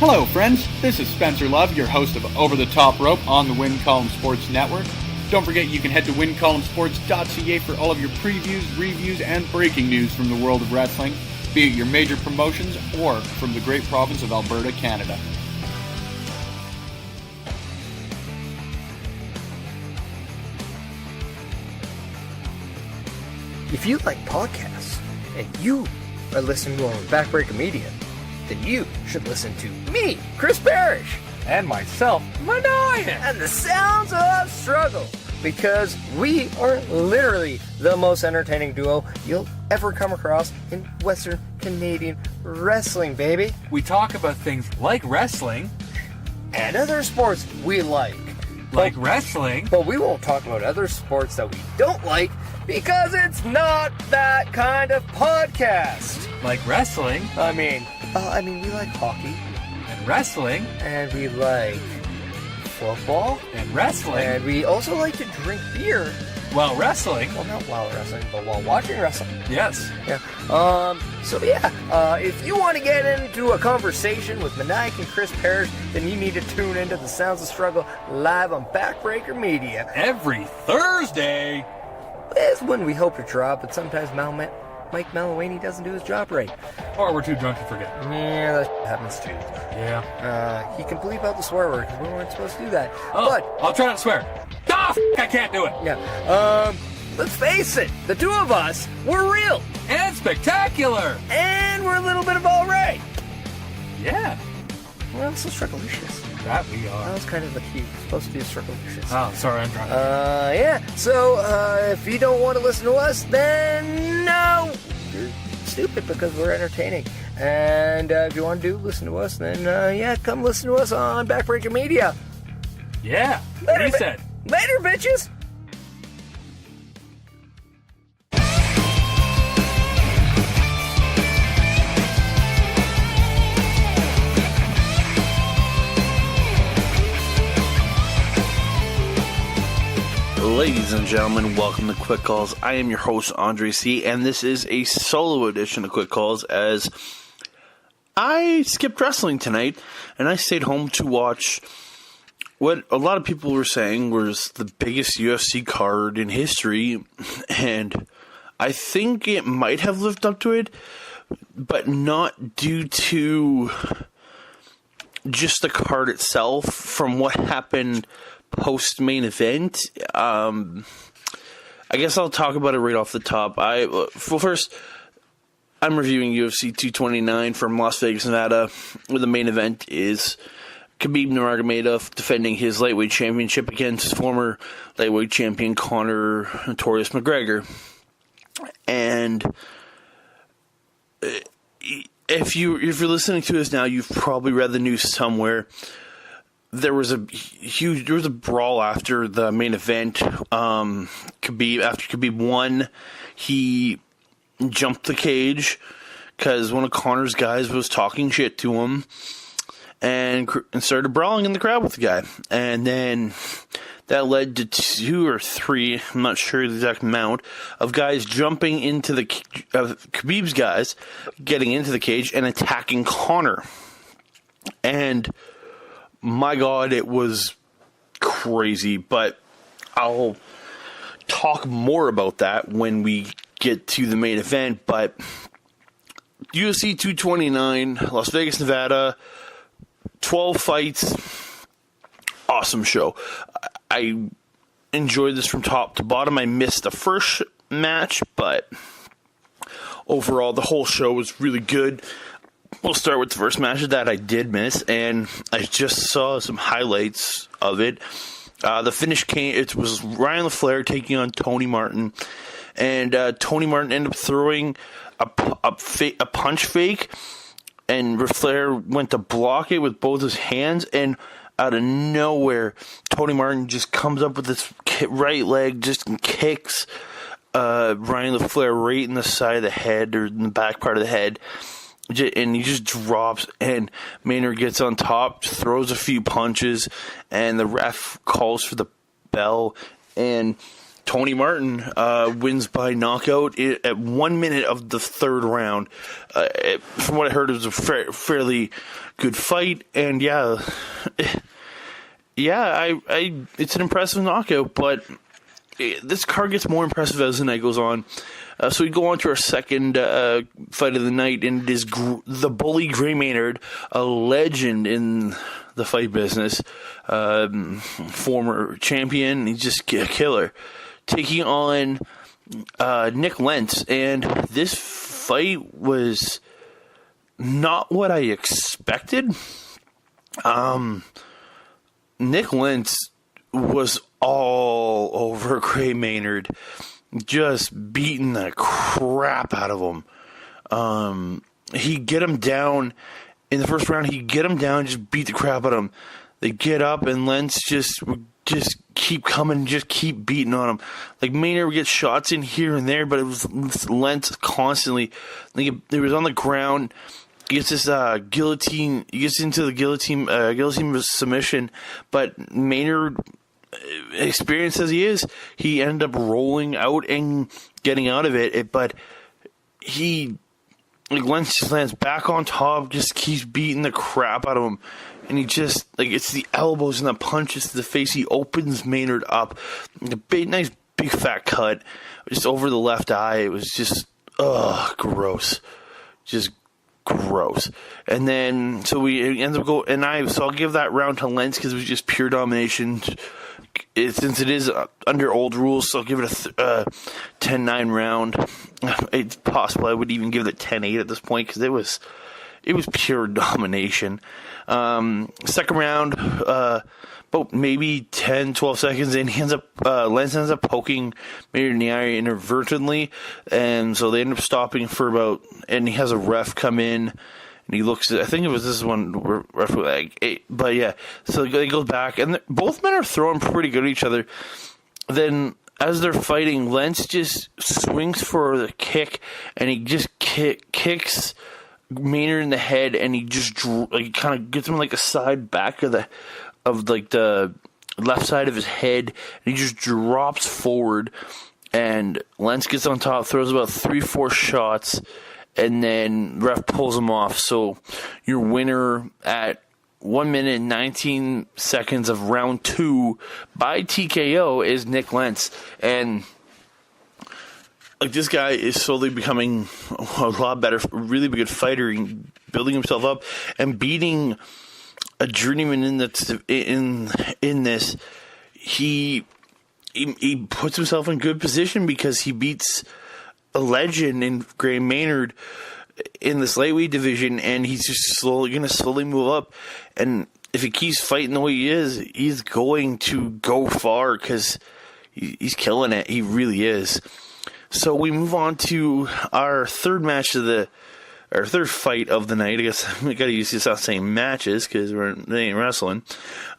Hello, friends. This is Spencer Love, your host of Over the Top Rope on the Win Column Sports Network. Don't forget you can head to wincolumnsports.ca for all of your previews, reviews, and breaking news from the world of wrestling, be it your major promotions or from the great province of Alberta, Canada. If you like podcasts and you are listening to them on Backbreaker Media, then you should listen to me, Chris Parrish, and myself, Manoyan, and the Sounds of Struggle, because we are literally the most entertaining duo you'll ever come across in Western Canadian wrestling, baby. We talk about things like wrestling and other sports we like. Wrestling. But we won't talk about other sports that we don't like because it's not that kind of podcast. Like wrestling. I mean, we like hockey. And wrestling. And we like football. And wrestling. And we also like to drink beer. While wrestling. Well, not while wrestling, but while watching wrestling. Yes. Yeah. If you want to get into a conversation with Maniac and Chris Parrish, then you need to tune into the Sounds of Struggle live on Backbreaker Media. Every Thursday. It's when we hope to draw, but sometimes Mike Malawany doesn't do his job right. Or we're too drunk to forget. Yeah, that happens too. Yeah. He can bleep out the swear word because we weren't supposed to do that. Oh, but I'll try not to swear. I can't do it. Yeah. Let's face it, the two of us, we're real. And spectacular. And we're a little bit of all right. Yeah. Well, so Strugglicious. That we are. That was kind of the key. It's supposed to be a Strugglicious. Oh, sorry, I'm drunk. Yeah. So, if you don't want to listen to us, then no. You're stupid because we're entertaining. And if you want to listen to us, then, come listen to us on Backbreaker Media. Yeah. What he said. Later, bitches. Ladies and gentlemen, welcome to Quick Calls. I am your host, Andre C., and this is a solo edition of Quick Calls as I skipped wrestling tonight, and I stayed home to watch what a lot of people were saying was the biggest UFC card in history, and I think it might have lived up to it, but not due to just the card itself. From what happened post-main event, I guess I'll talk about it right off the top. First, I'm reviewing UFC 229 from Las Vegas, Nevada, where the main event is Khabib Nurmagomedov defending his lightweight championship against former lightweight champion Conor Notorious McGregor. And if you're listening to this now, you've probably read the news somewhere. There was a brawl after the main event. After Khabib won, he jumped the cage because one of Conor's guys was talking shit to him and started brawling in the crowd with the guy. And then that led to 2 or 3, I'm not sure the exact amount, of guys jumping into Khabib's guys, getting into the cage and attacking Conor. And my God, it was crazy, but I'll talk more about that when we get to the main event. But UFC 229, Las Vegas, Nevada, 12 fights, awesome show. I enjoyed this from top to bottom. I missed the first match, but overall the whole show was really good. We'll start with the first match that I did miss, and I just saw some highlights of it. The finish it was Ryan LaFlair taking on Tony Martin, and Tony Martin ended up throwing a punch fake, and LaFlair went to block it with both his hands, and out of nowhere, Tony Martin just comes up with this right leg, just kicks Ryan LaFlair right in the side of the head, or in the back part of the head. And he just drops, and Maynard gets on top, throws a few punches, and the ref calls for the bell. And Tony Martin wins by knockout at 1 minute of the third round. From what I heard, it was a fairly good fight, and it's an impressive knockout, but this card gets more impressive as the night goes on. So we go on to our second fight of the night, and it is the Bully Gray Maynard, a legend in the fight business, former champion. He's just a killer, taking on Nick Lentz, and this fight was not what I expected. Nick Lentz was all over Gray Maynard, just beating the crap out of him. He'd get him down in the first round. He'd get him down, just beat the crap out of him. They get up, and Lentz just keep coming, just keep beating on him. Like, Maynard would get shots in here and there, but it was Lentz constantly. Like, it was on the ground. He gets this guillotine. He gets into the guillotine submission, but Maynard, experienced as he is, he ended up rolling out and getting out of it. But Lentz just lands back on top, just keeps beating the crap out of him. And he just, it's the elbows and the punches to the face. He opens Maynard up. Nice big fat cut just over the left eye. It was just, gross. Just gross. And then, so we end up so I'll give that round to Lentz because it was just pure domination. Since it is under old rules, so I'll give it a 10-9 round. It's possible I would even give it a 10-8 at this point because it was pure domination. Second round, about maybe 10-12 seconds in, Lentz ends up poking Maynard in the eye inadvertently, and so they end up stopping for about, and he has a ref come in, and he looks at, I think it was this one, ref, but yeah, so they go back, and both men are throwing pretty good at each other. Then, as they're fighting, Lentz just swings for the kick, and he just kicks Maynard in the head, and he just kind of gets him a side back of the left side of his head, and he just drops forward, and Lentz gets on top, throws about 3-4 shots, and then ref pulls him off. So your winner at 1 minute and 19 seconds of round 2 by TKO is Nick Lentz. And this guy is slowly becoming a lot better, a really good fighter, and building himself up and beating a journeyman in this. He puts himself in good position because he beats a legend in Gray Maynard in this lightweight division, and he's just going to slowly move up. And if he keeps fighting the way he is, he's going to go far because he's killing it. He really is. So we move on to our third fight of the night. I guess we got to use this out saying matches because they ain't wrestling.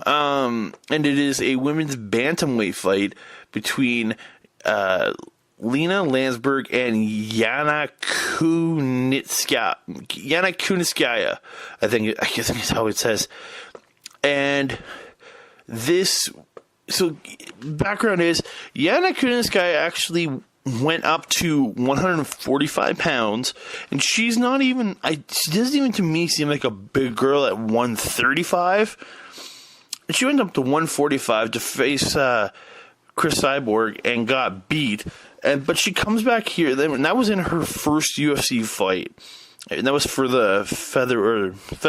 And it is a women's bantamweight fight between Lena Landsberg and Yana Kunitskaya. I guess that's how it says. And so background is Yana Kunitskaya actually went up to 145 pounds, and she doesn't even to me seem like a big girl at 135. And she went up to 145 to face Chris Cyborg and got beat. But she comes back here, and that was in her first UFC fight. And that was for the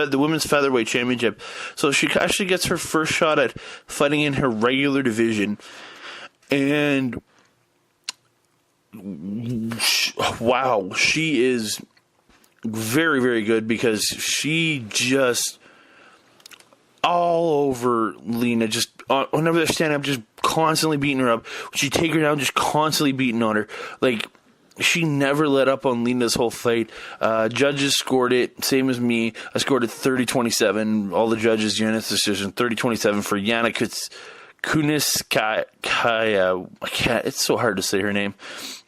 the women's featherweight championship. So she actually gets her first shot at fighting in her regular division. And wow, she is very, very good because she just all over Lena, just whenever they're standing up, just constantly beating her up. When she take her down, just constantly beating on her. She never let up on Lena this whole fight. Judges scored it, same as me. I scored it 30-27. All the judges, unanimous decision, 30-27 for Yana Kunitskaya. It's so hard to say her name.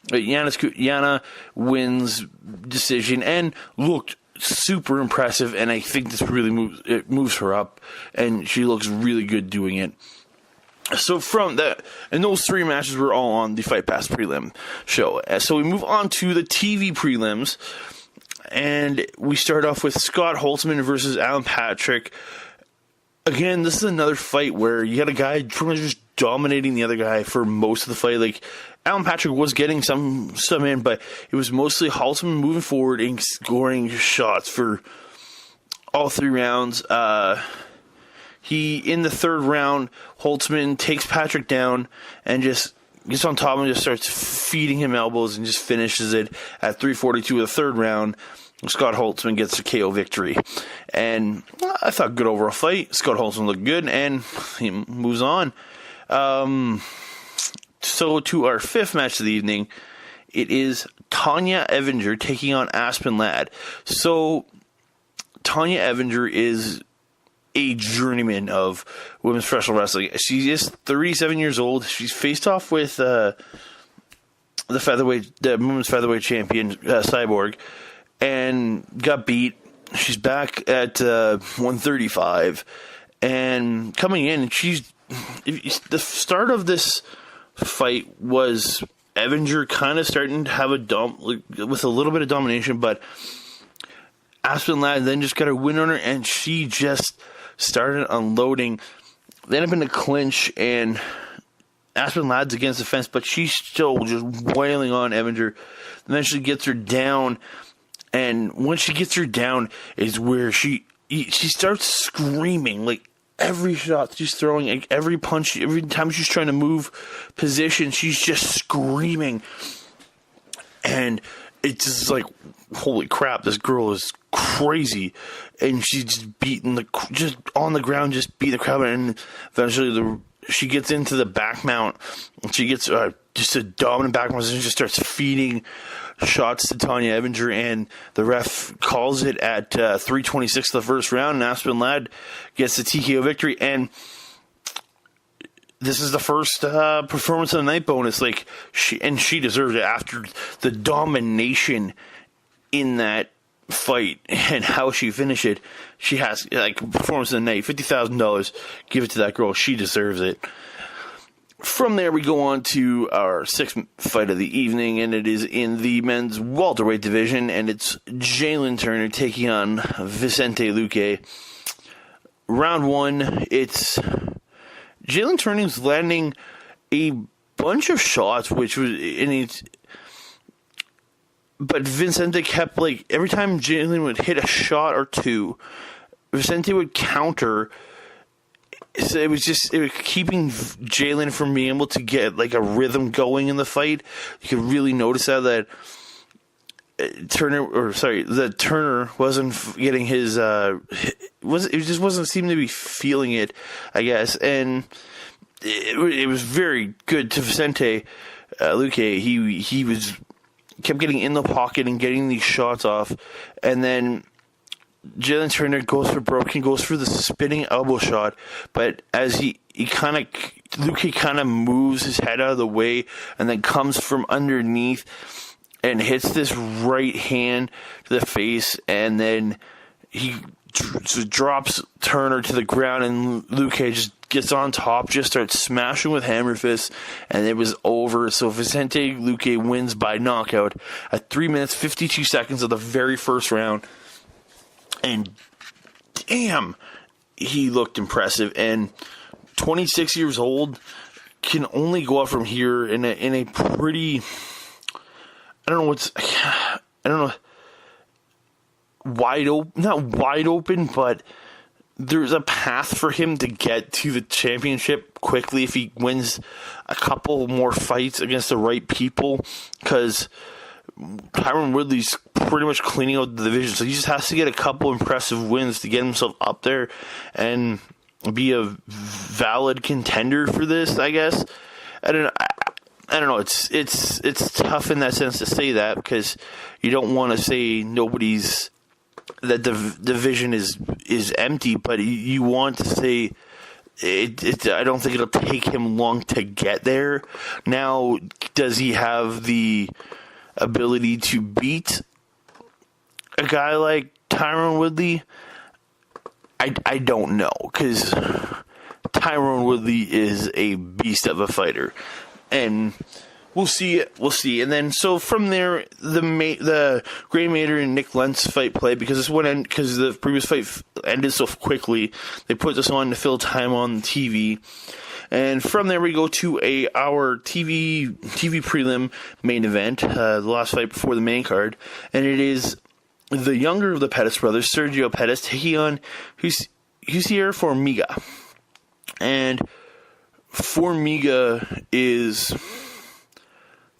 But Yana wins decision and looked super impressive, and I think this really moves her up, and she looks really good doing it. So from that, and those 3 matches were all on the Fight Pass prelim show. So we move on to the TV prelims, and we start off with Scott Holtzman versus Alan Patrick. Again, this is another fight where you got a guy pretty much just dominating the other guy for most of the fight. Like, Alan Patrick was getting some in, but it was mostly Holtzman moving forward and scoring shots for all 3 rounds. In the 3rd round, Holtzman takes Patrick down and just gets on top and just starts feeding him elbows and just finishes it at 3:42 of the 3rd round. Scott Holtzman gets a KO victory. And I thought good overall fight. Scott Holtzman looked good, and he moves on. So to our 5th match of the evening, it is Tanya Evinger taking on Aspen Ladd. So Tanya Evinger is a journeyman of women's professional wrestling. She is 37 years old. She's faced off with the women's featherweight champion, Cyborg, and got beat. She's back at 135, and coming in, the start of this fight was Evinger kind of starting to have with a little bit of domination, but Aspen Ladd then just got a win on her, and she just started unloading. They end up in a clinch, and Aspen Ladd's against the fence, but she's still just wailing on Evinger. Eventually gets her down, and when she gets her down is where she starts screaming. Like, every shot she's throwing, like every punch, every time she's trying to move position, she's just screaming. And it's just like, holy crap, this girl is crazy. And she's just just on the ground, just beat the crap out. And eventually she gets into the back mount. She gets just a dominant back mount and just starts feeding shots to Tanya Evinger. And the ref calls it at 3:26 of the first round. And Aspen Ladd gets the TKO victory. And this is the first performance of the night bonus. Like, she deserves it after the domination in that fight and how she finished it. She has, like, performance of the night, $50,000. Give it to that girl. She deserves it. From there, we go on to our 6th fight of the evening, and it is in the men's welterweight division, and it's Jalen Turner taking on Vicente Luque. Round 1, it's Jalen Turner's landing a bunch of shots, but Vicente kept, like, every time Jalen would hit a shot or two, Vicente would counter. So it was keeping Jalen from being able to get, like, a rhythm going in the fight. You could really notice that Turner wasn't getting his it just wasn't seeming to be feeling it, I guess. And it was very good to Vicente Luque. He kept getting in the pocket and getting these shots off, and then Jalen Turner goes for the spinning elbow shot, but as Luque kind of moves his head out of the way and then comes from underneath and hits this right hand to the face, and then he drops Turner to the ground, and Luque just gets on top, just starts smashing with hammer fists, and it was over. So Vicente Luque wins by knockout at 3 minutes 52 seconds of the very first round. And damn, he looked impressive. And 26 years old, can only go up from here in a pretty, not wide open, but there's a path for him to get to the championship quickly if he wins a couple more fights against the right people, because Tyron Woodley's pretty much cleaning out the division, so he just has to get a couple impressive wins to get himself up there and be a valid contender for this, I guess. I don't know. It's tough in that sense to say that, because you don't want to say that the division is empty, but you want to say I don't think it'll take him long to get there. Now, does he have the ability to beat a guy like Tyron Woodley? I don't know, because Tyrone Woodley is a beast of a fighter, and we'll see. And then so from there, the Gray Mater and Nick Lentz fight played because the previous fight ended so quickly. They put this on to fill time on TV. And from there, we go to our TV prelim main event, the last fight before the main card, and it is the younger of the Pettis brothers, Sergio Pettis, taking on Jussier Formiga. And Formiga is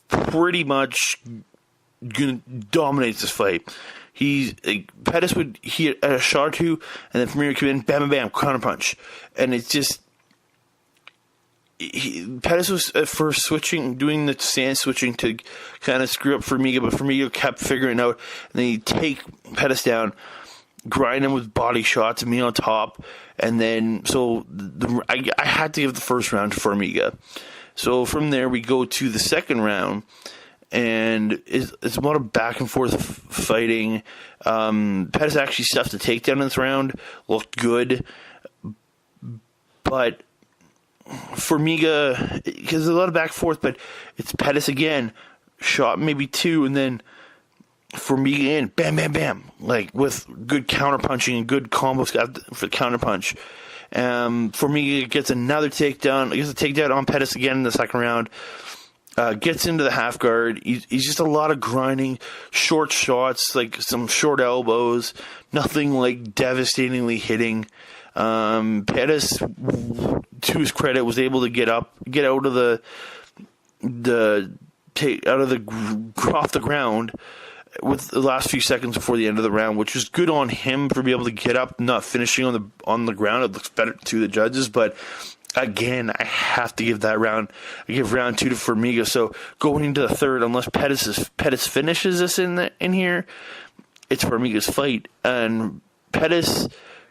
pretty much gonna dominate this fight. Pettis would hit a shot or two, and then Formiga come in, bam, bam, bam, counterpunch, and it's just. Pettis was at first doing the stand switching to kind of screw up Formiga, but Formiga kept figuring it out, and then he'd take Pettis down, grind him with body shots, and me on top, and then, so I had to give the first round to Formiga. So from there, we go to the second round, and it's a lot of back and forth fighting. Pettis actually stuffed a takedown in this round, looked good, but Formiga, because there's a lot of back and forth, but it's Pettis again, shot maybe two, and then Formiga in, bam, bam, bam, like with good counter punching and good combos for the counter punch. Formiga gets another takedown, gets a takedown on Pettis again in the second round, gets into the half guard. He's just a lot of grinding, short shots, like some short elbows, nothing like devastatingly hitting. Pettis, to his credit, was able to get out of off the ground with the last few seconds before the end of the round, which was good on him for being able to get up, not finishing on the ground. It looks better to the judges, but again, I have to give that round. I give round 2 to Formiga. So going into the third, unless Pettis finishes this in here, it's Formiga's fight, and Pettis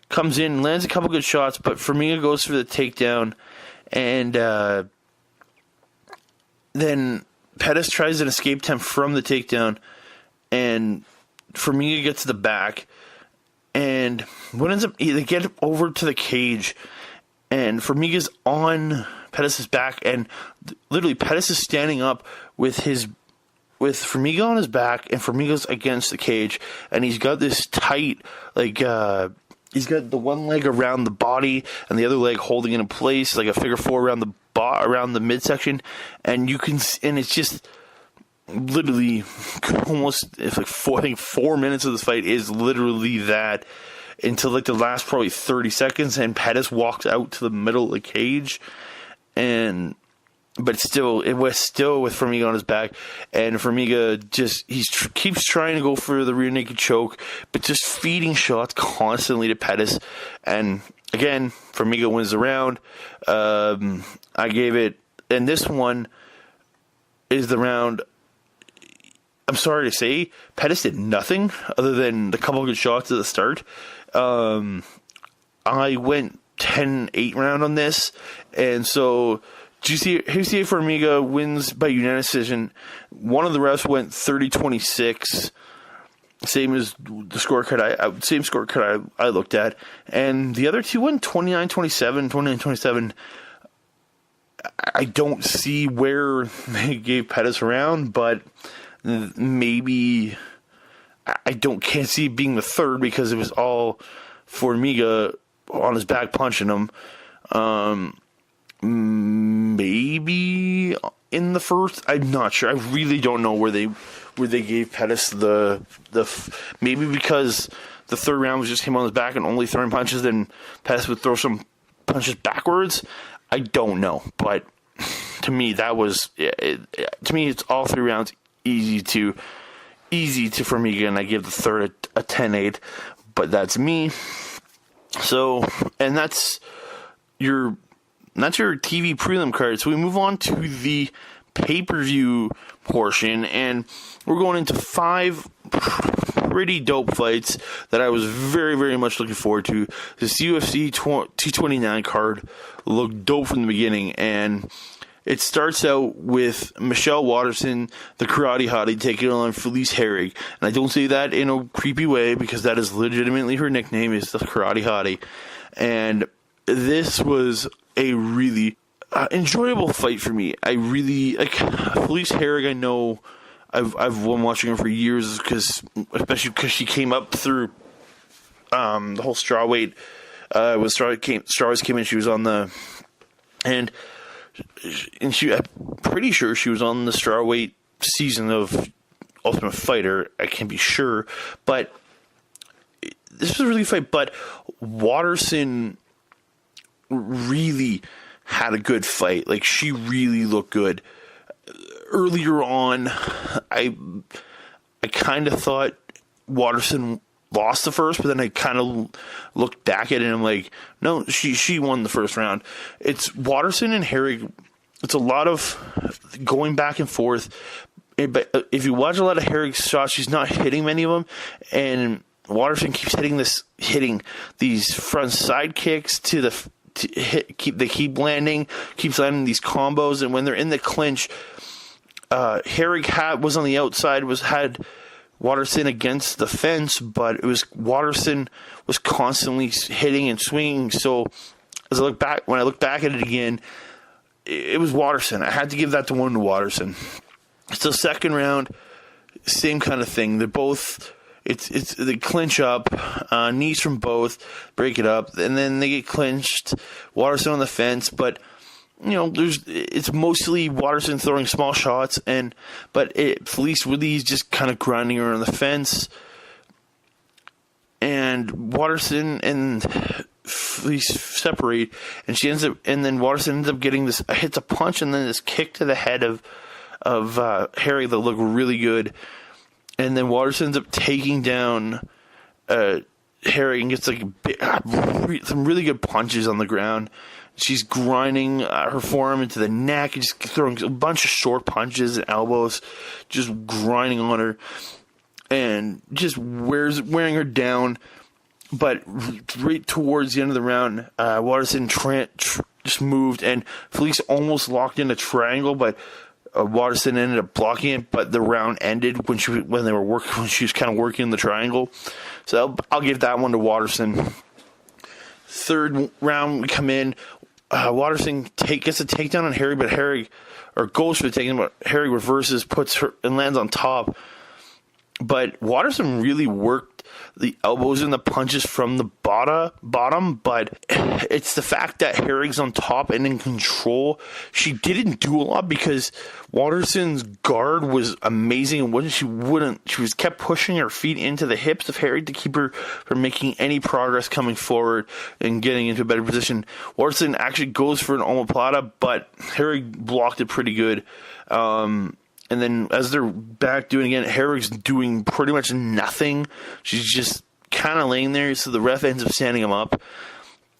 comes in, lands a couple good shots, but Formiga goes for the takedown, and then Pettis tries an escape attempt from the takedown, and Formiga gets to the back, and what ends up, they get over to the cage, and Formiga's on Pettis' back, and literally Pettis is standing up with Formiga on his back, and Formiga's against the cage, and he's got this tight, he's got the one leg around the body and the other leg holding it in place, like a figure four around the midsection, and it's just literally almost, it's like 4 minutes of this fight is literally that, until like the last probably 30 seconds, and Pettis walks out to the middle of the cage, but still, it was still with Formiga on his back, and Formiga just, keeps trying to go for the rear naked choke, but just feeding shots constantly to Pettis, and again, Formiga wins the round. I gave it, and this one is the round, I'm sorry to say, Pettis did nothing other than the couple of good shots at the start. I went 10-8 round on this, and so Jussier Formiga wins by unanimous decision. One of the refs went 30-26, same as the scorecard I looked at, and the other two went 29-27, 29-27. I don't see where they gave Pettis a round, but maybe can't see it being the third because it was all Formiga on his back punching him. Maybe in the first, I'm not sure. I really don't know where they gave Pettis maybe because the third round was just him on his back and only throwing punches, then Pettis would throw some punches backwards. I don't know, but to me it's all 3 rounds easy to Formiga, and I give the third a 10-8, but that's me. So, and that's your TV prelim card. So we move on to the pay-per-view portion, and we're going into 5 pretty dope fights that I was very, very much looking forward to. This UFC 229 card looked dope from the beginning, and it starts out with Michelle Watterson, the Karate Hottie, taking on Felice Herrig. And I don't say that in a creepy way, because that is legitimately her nickname, is the Karate Hottie. And this was a really enjoyable fight for me. I really like Felice Herrig. I know I've been watching her for years, especially because she came up through the whole strawweight. When strawweights came in, she was on the and I'm pretty sure she was on the strawweight season of Ultimate Fighter. I can't be sure, but this was a really good fight. But Waterson really had a good fight. Like, she really looked good. Earlier on, I kind of thought Waterson lost the first, but then I kind of looked back at it and I'm like, no, she won the first round. It's Waterson and Herrig. It's a lot of going back and forth. But if you watch a lot of Herrig's shots, she's not hitting many of them, and Waterson keeps hitting these front side kicks they keep landing these combos, and when they're in the clinch, Herrig was on the outside, had Waterson against the fence, but it was Waterson was constantly hitting and swinging. So when I look back at it again, it was Waterson. I had to give that to Waterson. It's the second round, same kind of thing. They're both. They clinch up, knees from both, break it up, and then they get clinched. Waterson on the fence, but it's mostly Waterson throwing small shots, but Felice Woodley's just kind of grinding her on the fence, and Waterson and Felice separate, and then Waterson ends up getting hits a punch and then this kick to the head of Herrig that looked really good. And then Waterson ends up taking down Herrig and gets some really good punches on the ground. She's grinding her forearm into the neck and just throwing a bunch of short punches and elbows, just grinding on her and just wearing her down. But right towards the end of the round, Waterson just moved and Felice almost locked in a triangle, but Waterson ended up blocking it, but the round ended when she was kind of working the triangle. So I'll give that one to Waterson. Third round, we come in. Waterson gets a takedown on Herrig, but Herrig goes for the takedown, but Herrig reverses, puts her and lands on top. But Waterson really worked the elbows and the punches from the bottom, but it's the fact that Herrig's on top and in control. She didn't do a lot because Waterson's guard was amazing, and she kept pushing her feet into the hips of Herrig to keep her from making any progress coming forward and getting into a better position. Waterson actually goes for an omoplata, but Herrig blocked it pretty good. And then as they're back doing it again, Herrig's doing pretty much nothing. She's just kind of laying there, so the ref ends up standing him up.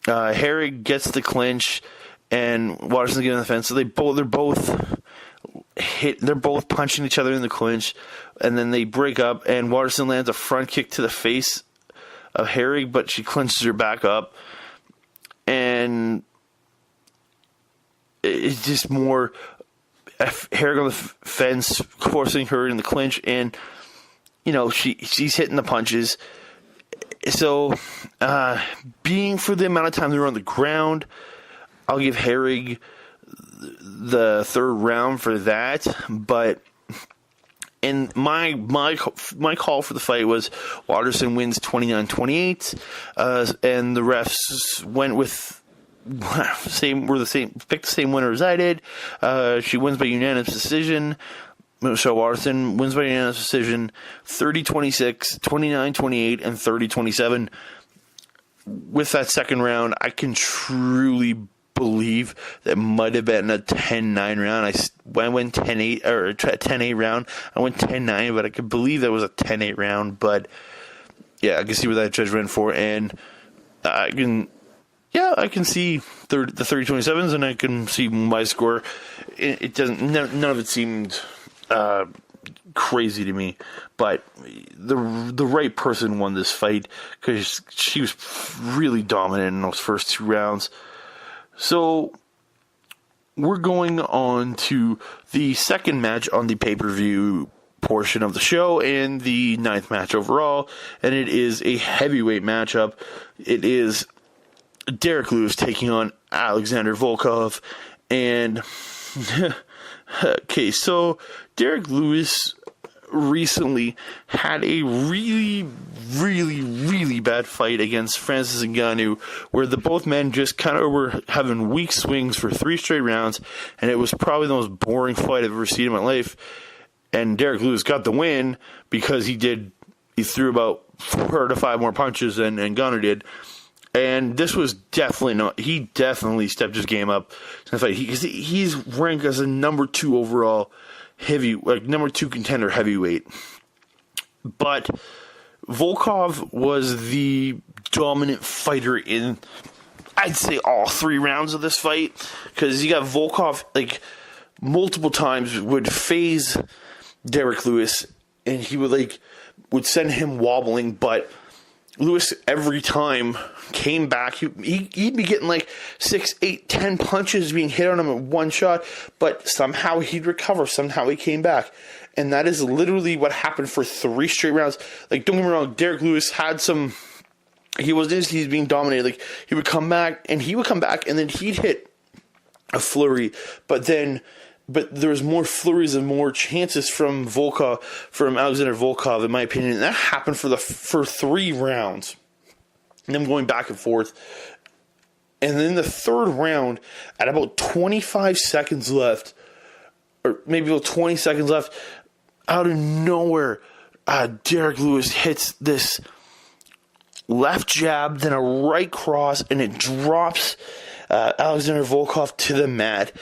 Herrig gets the clinch, and Waterson's getting on the fence. So they're both punching each other in the clinch, and then they break up, and Waterson lands a front kick to the face of Herrig, but she clinches her back up. And it's just more Herrig on the fence, forcing her in the clinch, and she's hitting the punches. So, being for the amount of time they were on the ground, I'll give Herrig the third round for that. But my call for the fight was Waterson wins 29-28, and the refs went with. Picked the same winner as I did. She wins by unanimous decision. So Waterson wins by unanimous decision 30-26, 29-28, and 30-27. With that second round, I can truly believe that might have been a 10-9 round. I went 10-8 or a 10-8 round. I went 10-9, but I could believe that was a 10-8 round. But yeah, I can see what that judge went for, and I can see the 30-27s, and I can see my score. It doesn't. None of it seemed crazy to me, but the right person won this fight because she was really dominant in those first two rounds. So we're going on to the second match on the pay-per-view portion of the show and the ninth match overall, and it is a heavyweight matchup. It is Derek Lewis taking on Alexander Volkov. And okay, so Derek Lewis recently had a really, really, really bad fight against Francis Ngannou, where the both men just kind of were having weak swings for 3 straight rounds, and it was probably the most boring fight I've ever seen in my life. And Derek Lewis got the win because he threw about 4 to 5 more punches than Ngannou did. And this was definitely not. He definitely stepped his game up in the fight. He's ranked as a number 2 overall number 2 contender heavyweight. But Volkov was the dominant fighter in, I'd say, all 3 rounds of this fight, because you got Volkov multiple times would phase Derek Lewis, and he would send him wobbling, but Lewis every time came back. He'd be getting 6, 8, 10 punches being hit on him in one shot, but somehow he'd recover. Somehow he came back. And that is literally what happened for 3 straight rounds. Don't get me wrong, Derek Lewis had some... He's being dominated. He would come back, and then he'd hit a flurry, but there was more flurries and more chances from Alexander Volkov, in my opinion. And that happened for 3 rounds. And them going back and forth. And then the 3rd round, at about 25 seconds left, or maybe about 20 seconds left, out of nowhere, Derek Lewis hits this left jab, then a right cross, and it drops Alexander Volkov to the mat.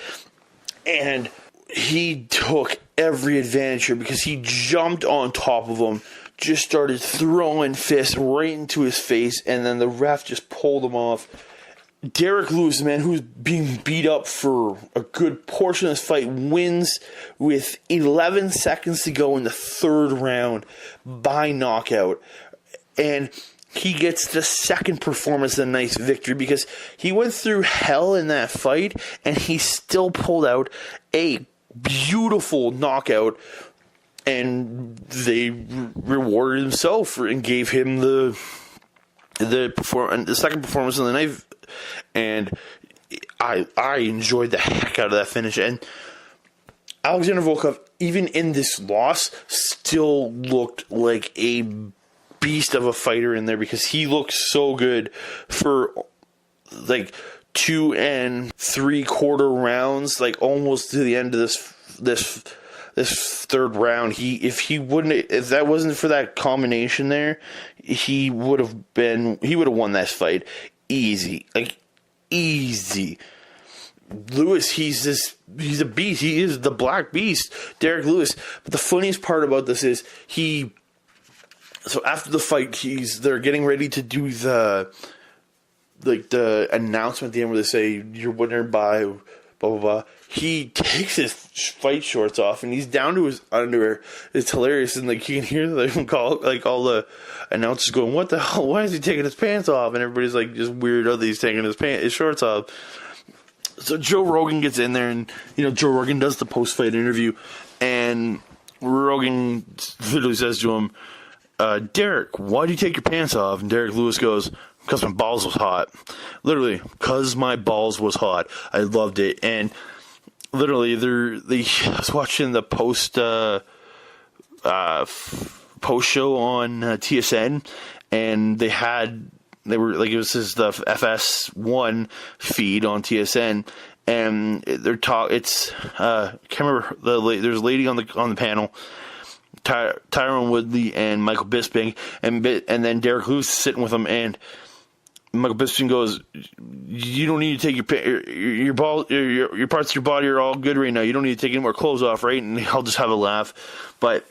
And he took every advantage here because he jumped on top of him, just started throwing fists right into his face, and then the ref just pulled him off. Derek Lewis, man, who's being beat up for a good portion of this fight, wins with 11 seconds to go in the 3rd round by knockout. And he gets the second performance of the night's victory because he went through hell in that fight and he still pulled out a beautiful knockout, and they rewarded himself and gave him the second performance of the night. And I enjoyed the heck out of that finish. And Alexander Volkov, even in this loss, still looked like a beast of a fighter in there because he looked so good for 2 3/4 rounds, almost to the end of this 3rd round. If that wasn't for that combination there, he would have won that fight easy. Easy. Lewis, he's a beast. He is the black beast, Derek Lewis. But the funniest part about this is so after the fight, they're getting ready to do the announcement at the end where they say you're winner by blah blah blah. He takes his fight shorts off and he's down to his underwear. It's hilarious, and you can hear them call all the announcers going, "What the hell? Why is he taking his pants off?" And everybody's just weird that he's taking his shorts off. So Joe Rogan gets in there, and Joe Rogan does the post fight interview, and Rogan literally says to him, "Derek, why do you take your pants off?" And Derek Lewis goes, "Because my balls was hot." Literally, because my balls was hot. I loved it. And literally, I was watching the post show on TSN, and it was the FS1 feed on TSN, and it's I can't remember there's a lady on the panel, Tyron Woodley and Michael Bisping, and then Derek Lewis sitting with him, and Michael Bisping goes, "You don't need to take your parts of your body are all good right now. You don't need to take any more clothes off, right?" And I'll just have a laugh. But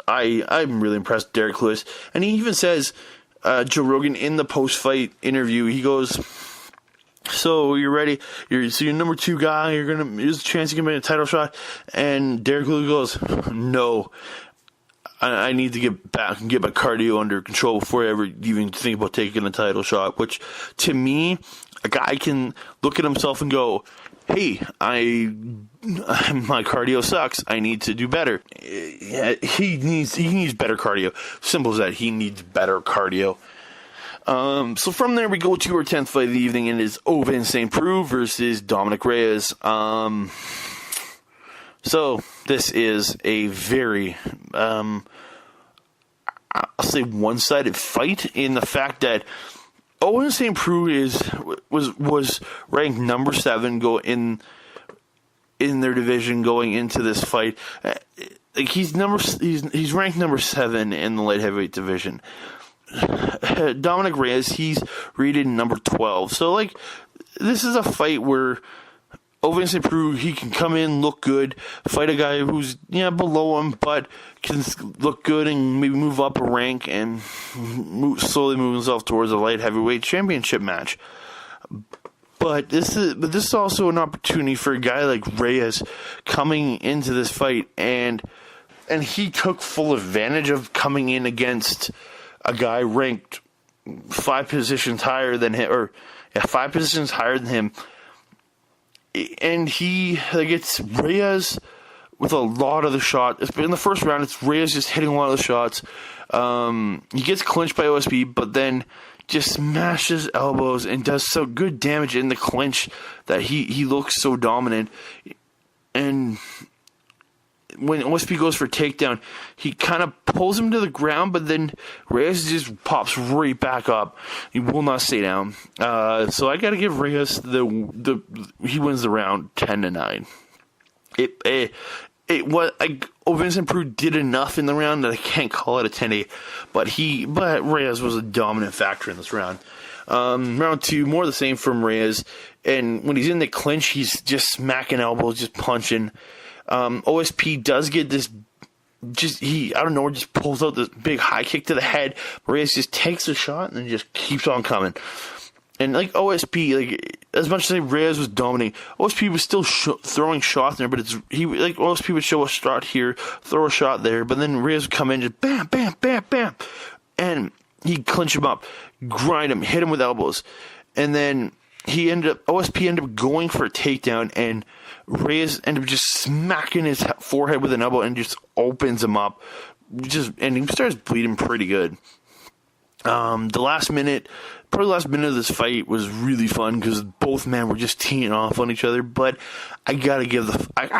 I'm really impressed with Derek Lewis. And he even says, Joe Rogan in the post-fight interview, he goes, "So you're ready? You're number 2 guy. There's a chance you can make a title shot." And Derek Lewis goes, "No. I need to get back and get my cardio under control before I ever even think about taking a title shot." Which, to me, a guy can look at himself and go, "Hey, my cardio sucks. I need to do better." He needs better cardio. Simple as that. He needs better cardio. So from there, we go to our 10th fight of the evening, and it is Ovince St. Preux versus Dominic Reyes. So this is a very, I'll say one-sided fight in the fact that Ovince St. Preux was ranked number 7 in their division going into this fight. Like he's ranked number 7 in the light heavyweight division. Dominic Reyes, he's rated number 12. So like this is a fight where Ovince St. Preux, he can come in, look good, fight a guy who's below him, but can look good and maybe move up a rank and slowly move himself towards a light heavyweight championship match. But this is also an opportunity for a guy like Reyes coming into this fight, and he took full advantage of coming in against a guy ranked 5 positions higher than him, 5 positions higher than him. And he gets Reyes with a lot of the shots. In the first round, it's Reyes just hitting a lot of the shots. He gets clinched by OSP, but then just smashes elbows and does so good damage in the clinch that he looks so dominant. And when OSP goes for a takedown, he kind of pulls him to the ground, but then Reyes just pops right back up. He will not stay down. So I got to give Reyes he wins the round 10-9. Ovince St. Preux did enough in the round that I can't call it a 10-8, but Reyes was a dominant factor in this round. Round 2, more of the same from Reyes, and when he's in the clinch, he's just smacking elbows, just punching. OSP does get this, just pulls out this big high kick to the head. Reyes just takes the shot and then just keeps on coming. And like OSP, as much as Reyes was dominating, OSP was still throwing shots there. But OSP would show a shot here, throw a shot there, but then Reyes would come in, just bam, bam, bam, bam, and he'd clinch him up, grind him, hit him with elbows, and then OSP ended up going for a takedown, and Reyes ended up just smacking his forehead with an elbow and just opens him up, and he starts bleeding pretty good. The last minute of this fight was really fun because both men were just teeing off on each other. But I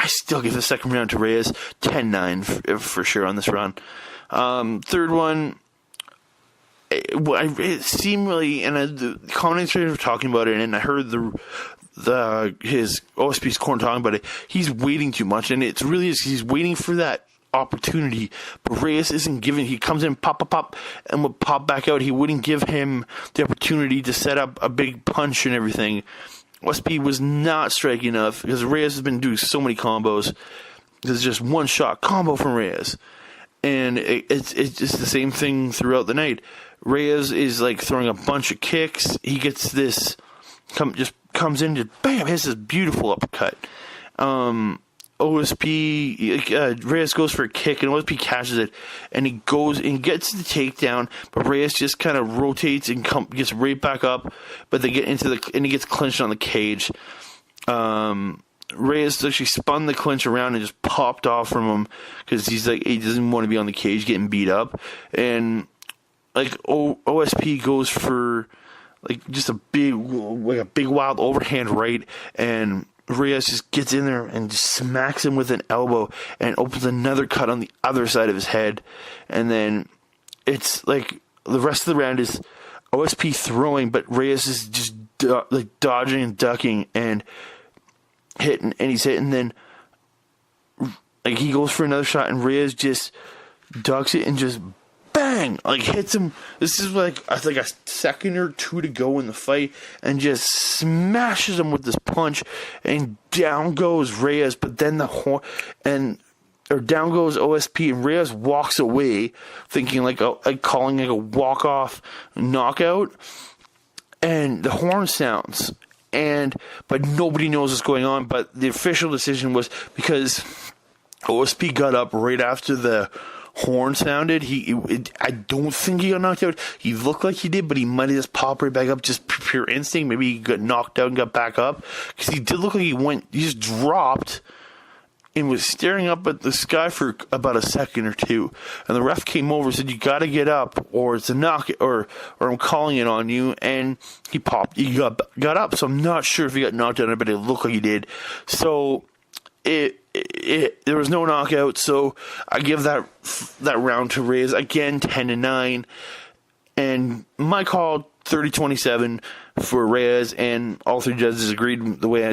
still give the second round to Reyes, 10-9 for sure on this round. Third one. It seemed really, and the commentators were talking about it, and I heard his OSP's corner talking about it. He's waiting too much, and it's really he's waiting for that opportunity. But Reyes isn't giving. He comes in, pop, and would pop back out. He wouldn't give him the opportunity to set up a big punch and everything. OSP was not striking enough because Reyes has been doing so many combos. There's just one shot combo from Reyes, and it's just the same thing throughout the night. Reyes is like throwing a bunch of kicks. He gets this, just comes in, just bam, hits this beautiful uppercut. Reyes goes for a kick, and OSP catches it, and he goes and gets the takedown, but Reyes just kind of rotates and gets right back up, but they get and he gets clinched on the cage. Reyes actually spun the clinch around and just popped off from him because he doesn't want to be on the cage getting beat up, and OSP goes for just a big wild overhand right, and Reyes just gets in there and just smacks him with an elbow and opens another cut on the other side of his head. And then it's like the rest of the round is OSP throwing, but Reyes is just dodging and ducking and hitting, and he's hitting. Then he goes for another shot, and Reyes just ducks it and just bang, hits him. This is I think a second or two to go in the fight, and just smashes him with this punch, and down goes Reyes. But then down goes OSP, and Reyes walks away, thinking calling a walk-off knockout, and the horn sounds, but nobody knows what's going on. But the official decision was because OSP got up right after the horn sounded. I don't think he got knocked out. He looked like he did, but he might have just popped right back up, just pure instinct. Maybe he got knocked out and got back up, because he did look like he just dropped, and was staring up at the sky for about a second or two. And the ref came over and said, "You got to get up, or it's a knock, or I'm calling it on you." And he got up. So I'm not sure if he got knocked out, but it looked like he did. So there was no knockout. So I give that round to Reyes again, 10-9, and my call 30-27 for Reyes, and all three judges agreed with the way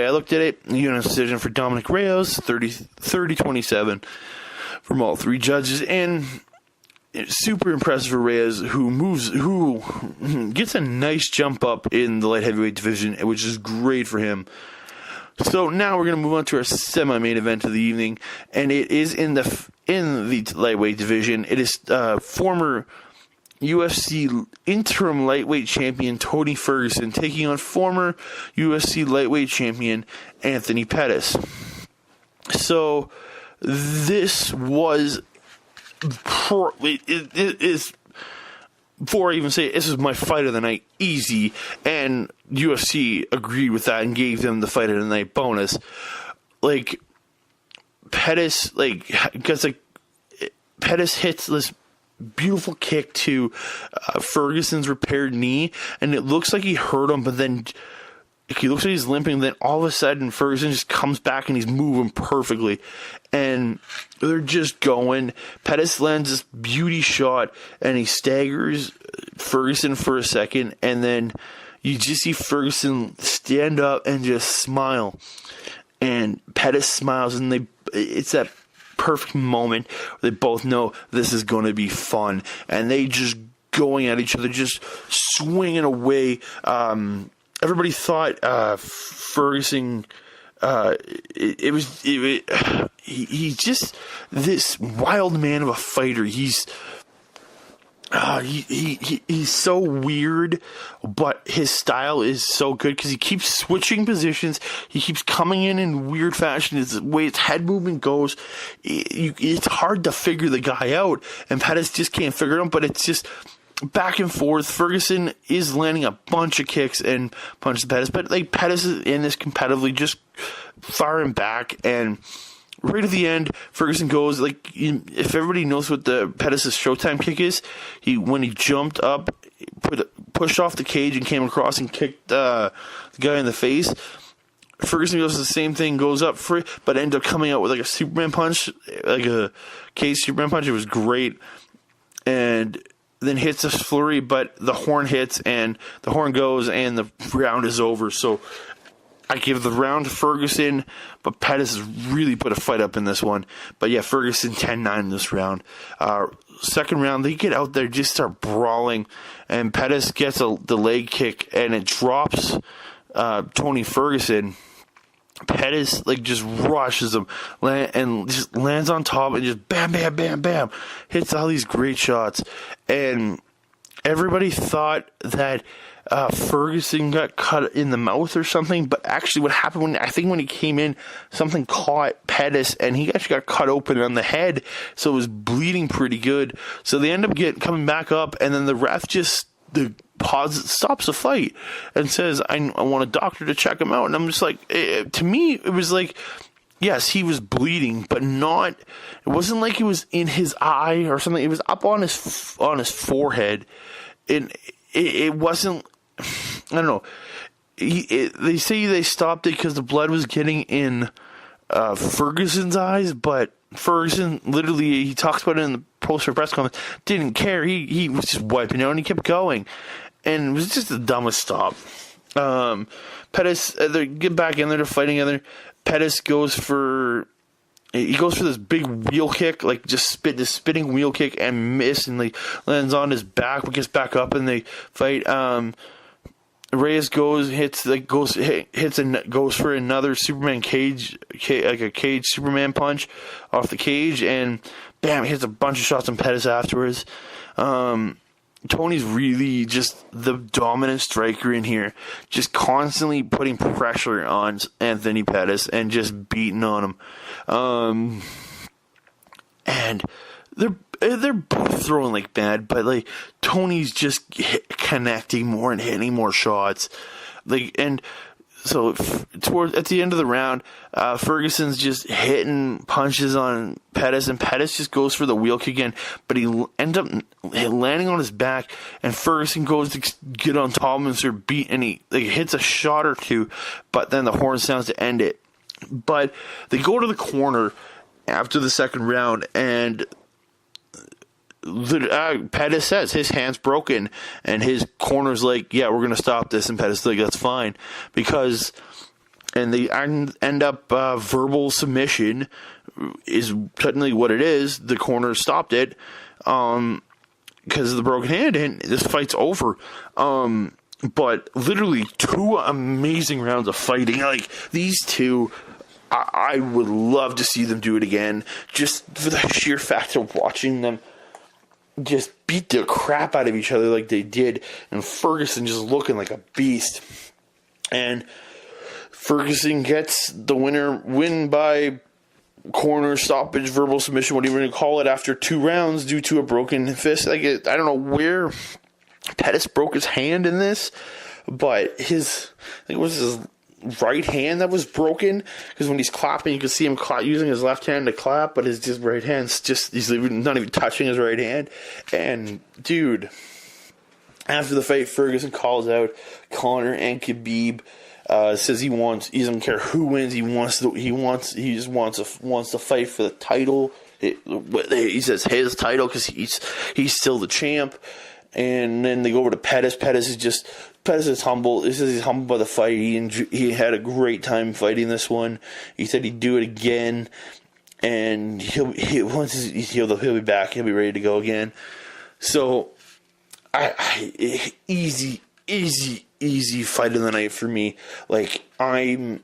I looked at it. Unanimous decision for Dominic Reyes, 30-27 from all three judges, and it's super impressive for Reyes, who gets a nice jump up in the light heavyweight division, which is great for him. So now we're going to move on to our semi-main event of the evening, and it is in the lightweight division. It is former UFC interim lightweight champion Tony Ferguson taking on former UFC lightweight champion Anthony Pettis. So this was, before I even say it, this is my fight of the night, easy, and UFC agreed with that and gave them the fight of the night bonus. Like, Pettis, Pettis hits this beautiful kick to Ferguson's repaired knee, and it looks like he hurt him, but then he looks like he's limping, then all of a sudden Ferguson just comes back and he's moving perfectly, and they're just going. Pettis lands this beauty shot and he staggers Ferguson for a second, and then you just see Ferguson stand up and just smile, and Pettis smiles, and it's that perfect moment where they both know this is going to be fun, and they just going at each other, just swinging away. Everybody thought Ferguson, he's just this wild man of a fighter. He's so weird, but his style is so good because he keeps switching positions. He keeps coming in weird fashion. The way his head movement goes, it's hard to figure the guy out, and Pettis just can't figure it out, but it's just back and forth. Ferguson is landing a bunch of kicks and punches Pettis, but Pettis is in this competitively, just firing back, and right at the end, Ferguson goes, if everybody knows what the Pettis' Showtime kick is, when he jumped up, pushed off the cage and came across and kicked the guy in the face. Ferguson goes the same thing, goes up for it, but ended up coming out with a Superman punch, like a cage Superman punch. It was great. And then hits a flurry, but the horn hits, and the horn goes, and the round is over. So I give the round to Ferguson, but Pettis has really put a fight up in this one. But yeah, Ferguson 10-9 in this round. Second round, they get out there, just start brawling, and Pettis gets the leg kick, and it drops Tony Ferguson. Pettis just rushes him and just lands on top and just bam, bam, bam, bam, hits all these great shots. And everybody thought that Ferguson got cut in the mouth or something, but actually what happened when he came in, something caught Pettis and he actually got cut open on the head, so it was bleeding pretty good. So they end up coming back up, and then the ref stops the fight and says, I want a doctor to check him out. And I'm just to me, it was yes, he was bleeding, but it wasn't like it was in his eye or something. It was up on his forehead. And it wasn't, I don't know. They say they stopped it because the blood was getting in Ferguson's eyes, but Ferguson literally, he talks about it in the post-fight press conference, didn't care. He was just wiping out and he kept going. And it was just the dumbest stop. Pettis, they get back in there to fight together. Pettis goes for this big wheel kick, this spinning wheel kick, and miss, and lands on his back, but gets back up and they fight. Reyes goes for another Superman cage, like a cage Superman punch off the cage, and bam, hits a bunch of shots on Pettis afterwards. Tony's really just the dominant striker in here, just constantly putting pressure on Anthony Pettis and just beating on him. And they're both throwing like mad, but Tony's just connecting more and hitting more shots. And So at the end of the round, Ferguson's just hitting punches on Pettis, and Pettis just goes for the wheel kick again, but he ends up landing on his back, and Ferguson goes to get on top of him and start beat, and he hits a shot or two, but then the horn sounds to end it. But they go to the corner after the second round, and Pettis says his hand's broken, and his corner's like, yeah, we're going to stop this, and Pettis is like, that's fine, because, and they end up verbal submission is technically what it is. The corner stopped it because of the broken hand, and this fight's over. But literally 2 amazing rounds of fighting. Like, these two, I would love to see them do it again, just for the sheer fact of watching them just beat the crap out of each other like they did, and Ferguson just looking like a beast. And Ferguson gets the win by corner, stoppage, verbal submission, whatever you want to call it, after 2 rounds due to a broken fist. I don't know where Pettis broke his hand in this, but it was his right hand that was broken, because when he's clapping, you can see him using his left hand to clap, but his just right hand's he's not even touching his right hand. And dude, after the fight, Ferguson calls out Conor and Khabib, says he doesn't care who wins, he just wants to fight for the title. He says his title because he's still the champ. And then they go over to Pettis. Pettis is humble. He says he's humbled by the fight. He had a great time fighting this one. He said he'd do it again, and once he's healed, he'll be back. He'll be ready to go again. So, easy fight of the night for me. Like, I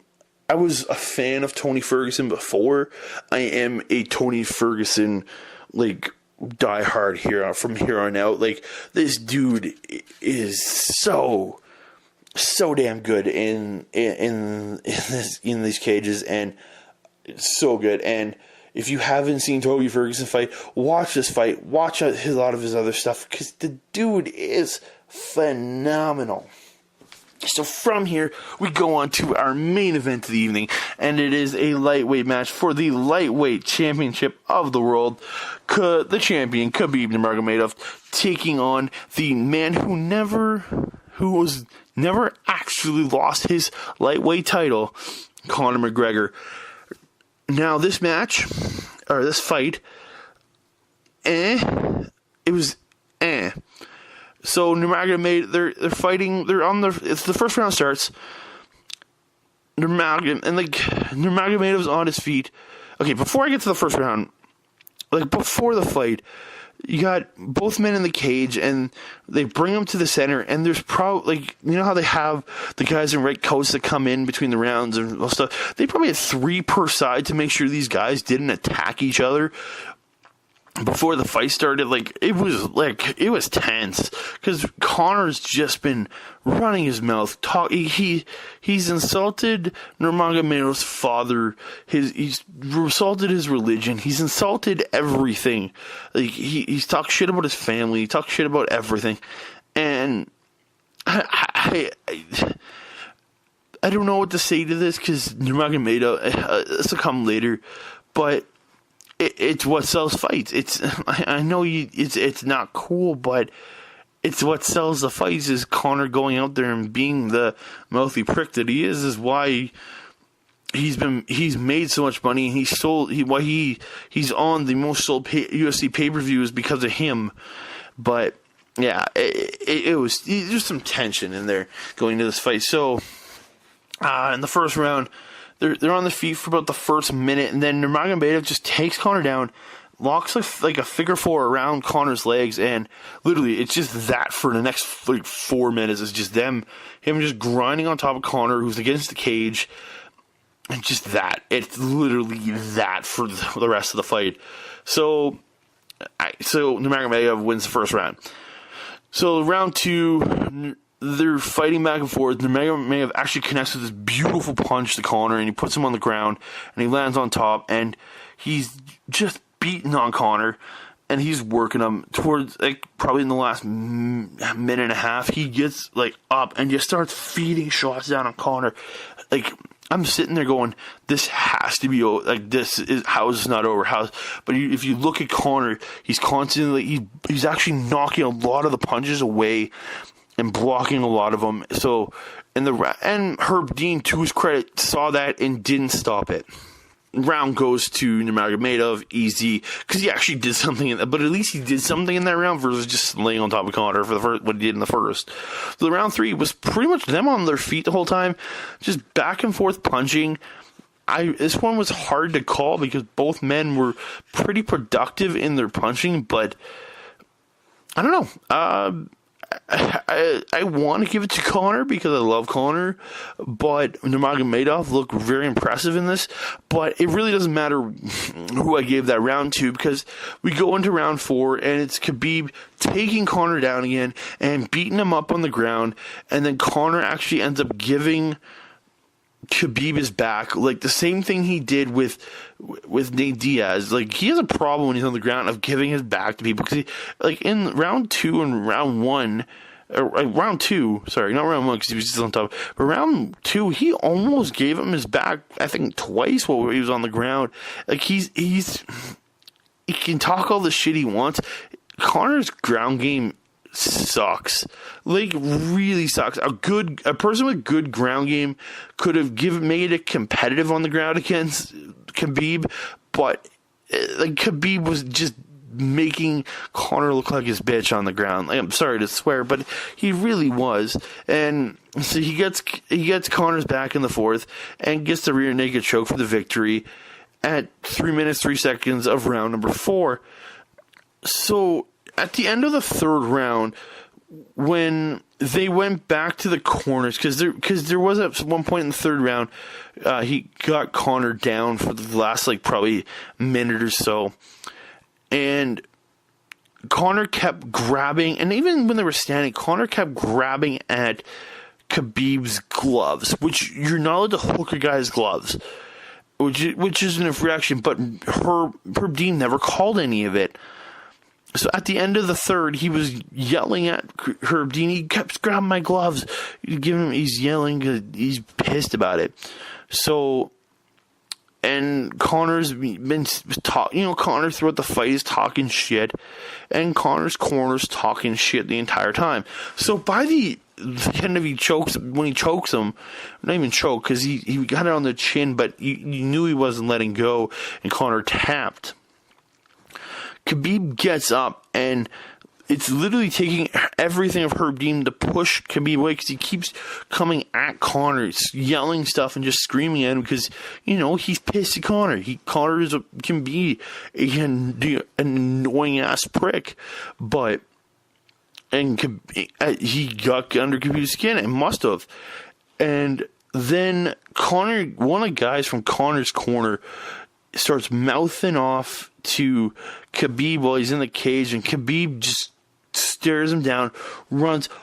was a fan of Tony Ferguson before. I am a Tony Ferguson, like, die hard from here on out. Like, this dude is so damn good in these cages, and so good. And if you haven't seen Tony Ferguson fight, watch this fight. Watch a lot of his other stuff, because the dude is phenomenal. So from here, we go on to our main event of the evening, and it is a lightweight match for the lightweight championship of the world. The champion, Khabib Nurmagomedov, taking on the man who was never actually lost his lightweight title, Conor McGregor. Now, this fight, it was So Nurmagomedov, they're fighting. It's the first round starts. Nurmagomedov's on his feet. Okay, before I get to the first round, before the fight, you got both men in the cage, and they bring them to the center. And there's probably, you know how they have the guys in red coats that come in between the rounds and stuff. They probably had 3 per side to make sure these guys didn't attack each other before the fight started. It was tense, because Conor's just been running his mouth. He's insulted Nurmagomedov's father. He's insulted his religion. He's insulted everything. He's talked shit about his family. He talked shit about everything. And I don't know what to say to this, because Nurmagomedov, this will come later, but it's what sells fights. I know it's not cool, but it's what sells the fights. Is Conor going out there and being the mouthy prick that he is why he's made so much money, and he's on the most sold UFC pay-per-views because of him. But yeah, there's some tension in there going into this fight. So in the first round, They're on the feet for about the first minute, and then Nurmagomedov just takes Conor down, locks like a figure 4 around Conor's legs, and literally it's just that for the next 4 minutes. It's just him just grinding on top of Conor, who's against the cage, and just that. It's literally that for the rest of the fight. So Nurmagomedov wins the first round. So round 2, they're fighting back and forth. Nurmagomedov actually connects with this beautiful punch to Conor, and he puts him on the ground, and he lands on top, and he's just beating on Conor. and he's working him towards, like, probably in the last minute and a half, he gets, like, up and just starts feeding shots down on Conor. Like, I'm sitting there going, this has to be, like, how is this not over? But if you look at Conor, he's constantly, he's actually knocking a lot of the punches away and blocking a lot of them. So, and Herb Dean, to his credit, saw that and didn't stop it. Round goes to Nurmagomedov, easy, because he actually did something, but at least he did something in that round versus just laying on top of Conor for the first, what he did in the first. So the round 3 was pretty much them on their feet the whole time, just back and forth punching. This one was hard to call because both men were pretty productive in their punching, but I don't know. I want to give it to Conor because I love Conor, but Nurmagomedov looked very impressive in this. But it really doesn't matter who I gave that round to, because we go into round 4 and it's Khabib taking Conor down again and beating him up on the ground, and then Conor actually ends up giving Khabib his back, like the same thing he did with Nate Diaz. Like, he has a problem when he's on the ground of giving his back to people, because like in round 2 and round 1, round 2, sorry, not round 1 because he was just on top, but round 2 he almost gave him his back, I think twice while he was on the ground. Like, he can talk all the shit he wants. Conor's ground game sucks. Like, really sucks. A person with good ground game could have made it competitive on the ground against Khabib, but like, Khabib was just making Conor look like his bitch on the ground. Like, I'm sorry to swear, but he really was. And so he gets Conor's back in the 4th and gets the rear naked choke for the victory at 3 minutes 3 seconds of round number 4. So at the end of the 3rd round, when they went back to the corners, because there was at one point in the 3rd round, he got Conor down for the last, like, probably minute or so, and Conor kept grabbing, and even when they were standing, Conor kept grabbing at Khabib's gloves, which you're not allowed to hook a guy's gloves, which is an infraction, but Herb Dean never called any of it. So at the end of the 3rd, he was yelling at Herb Dean. He kept grabbing my gloves. He's yelling because he's pissed about it. So, and Conor's been Conor throughout the fight is talking shit, and Conor's corner's talking shit the entire time. So by the end of when he chokes him, not even choke, because he got it on the chin, but you knew he wasn't letting go, and Conor tapped. Khabib gets up, and it's literally taking everything of Herb Dean to push Khabib away, because he keeps coming at Conor, yelling stuff and just screaming at him, because, he's pissed at Conor. Conor can be an annoying-ass prick, and he got under Khabib's skin, and must have. And then Conor, one of the guys from Conor's corner, starts mouthing off to Khabib while he's in the cage, and Khabib just stares him down,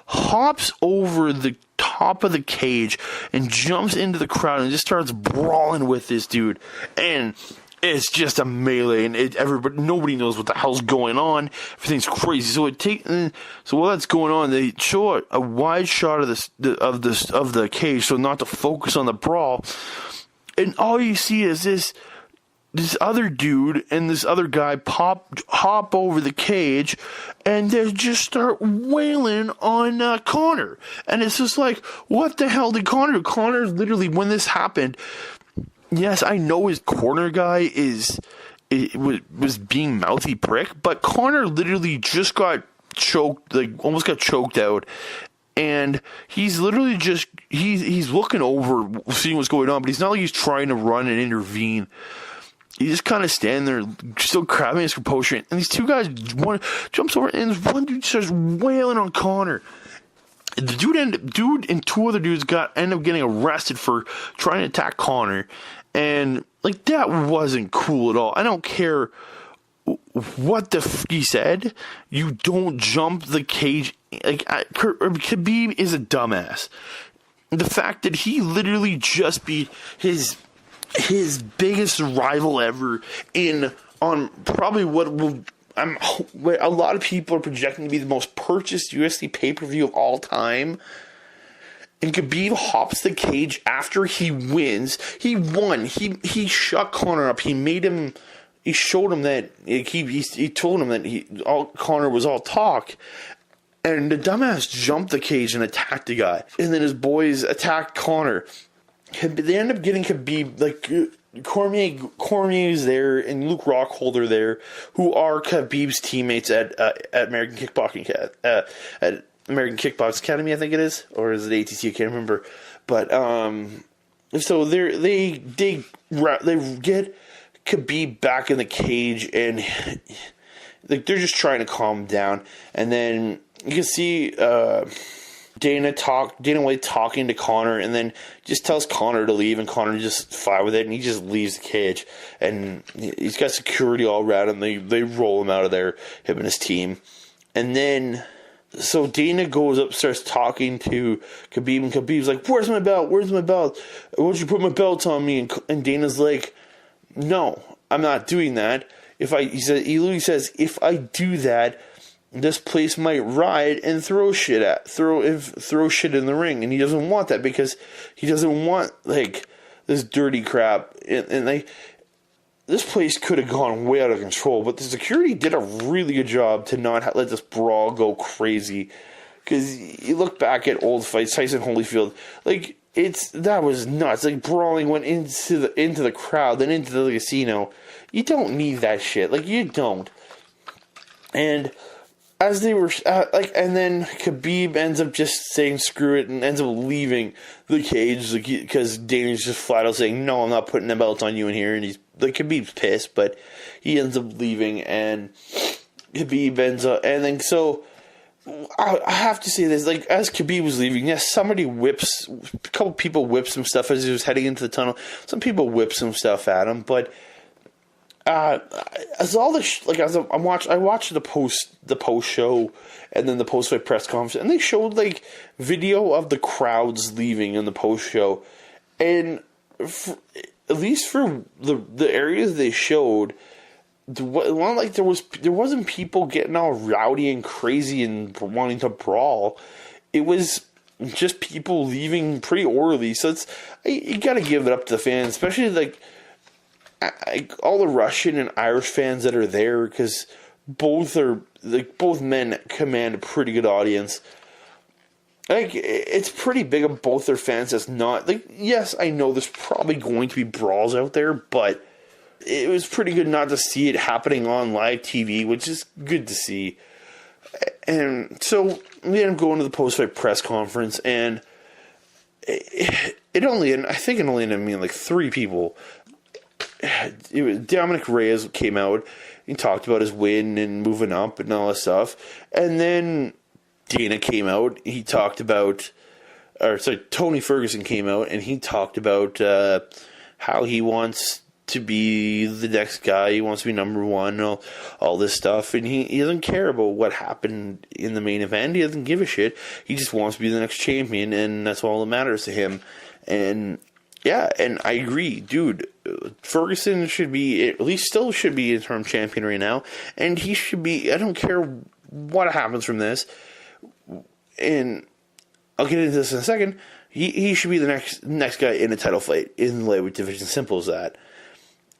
hops over the top of the cage, and jumps into the crowd and just starts brawling with this dude. And it's just a melee, and nobody knows what the hell's going on. Everything's crazy. So while that's going on, they show a wide shot of the cage, so not to focus on the brawl. And all you see is this other dude and this other guy hop over the cage, and they just start wailing on Conor. And it's just like, what the hell did Conor do? Conor literally, when this happened, yes, I know his corner guy was being mouthy prick, but Conor literally just got choked, like almost got choked out. And he's literally just, he's looking over, seeing what's going on, but he's not like he's trying to run and intervene. He's just kind of standing there, still grabbing his composure. And these two guys, one jumps over, and one dude starts wailing on Conor. The dude and two other dudes end up getting arrested for trying to attack Conor. And, like, that wasn't cool at all. I don't care what the he said. You don't jump the cage. Like, Khabib is a dumbass. The fact that he literally just beat his biggest rival ever on probably what will a lot of people are projecting to be the most purchased UFC pay-per-view of all time. And Khabib hops the cage after he wins. He won. He shut Conor up. He made him. He showed him that he told him that Conor was all talk. And the dumbass jumped the cage and attacked the guy. And then his boys attacked Conor. They end up getting Khabib, like, Cormier's there and Luke Rockholder there, who are Khabib's teammates at American Kickboxing at American Kickbox Academy, I think it is, or is it ATC? I can't remember. But so they get Khabib back in the cage, and like they're just trying to calm him down, and then you can see Dana White talking to Conor, and then just tells Conor to leave, and Conor just fine with it, and he just leaves the cage, and he's got security all around him. They roll him out of there, him and his team, and then so Dana goes up, starts talking to Khabib, and Khabib's like, "Where's my belt? Where's my belt? Why don't you put my belt on me?" And Dana's like, "No, I'm not doing that. He literally says, if I do that, this place might riot and throw shit in the ring," and he doesn't want that because he doesn't want like this dirty crap. And like this place could have gone way out of control, but the security did a really good job to not let this brawl go crazy. Because you look back at old fights, Tyson Holyfield, like that was nuts. Like brawling went into the crowd, then into the casino. You don't need that shit. Like you don't. And as they were and then Khabib ends up just saying screw it and ends up leaving the cage because Dana's just flat out saying, "No, I'm not putting a belt on you in here." And he's like, Khabib's pissed, but he ends up leaving, and Khabib ends up, and then so I have to say this, like as Khabib was leaving, yes, a couple people whipped some stuff as he was heading into the tunnel. Some people whipped some stuff at him, but as all this, like as I watched the post show and then the post fight press conference, and they showed like video of the crowds leaving in the post show, and at least for the areas they showed, there wasn't people getting all rowdy and crazy and wanting to brawl. It was just people leaving pretty orderly. So you got to give it up to the fans, especially like all the Russian and Irish fans that are there, because both men command a pretty good audience. Like it's pretty big of both their fans. That's not like, yes, I know there's probably going to be brawls out there, but it was pretty good not to see it happening on live TV, which is good to see. And so we end up going to the post-fight press conference, and it only ended up like three people. It was Dominic Reyes came out. He talked about his win and moving up and all that stuff. And then Dana came out. He talked about, Tony Ferguson came out, and he talked about how he wants to be the next guy. He wants to be number one and all this stuff. And he doesn't care about what happened in the main event. He doesn't give a shit. He just wants to be the next champion, and that's all that matters to him. And yeah, and I agree, dude. Ferguson should be, at least still should be interim champion right now. And he should be, I don't care what happens from this. And I'll get into this in a second. He should be the next guy in a title fight in the lightweight division. Simple as that.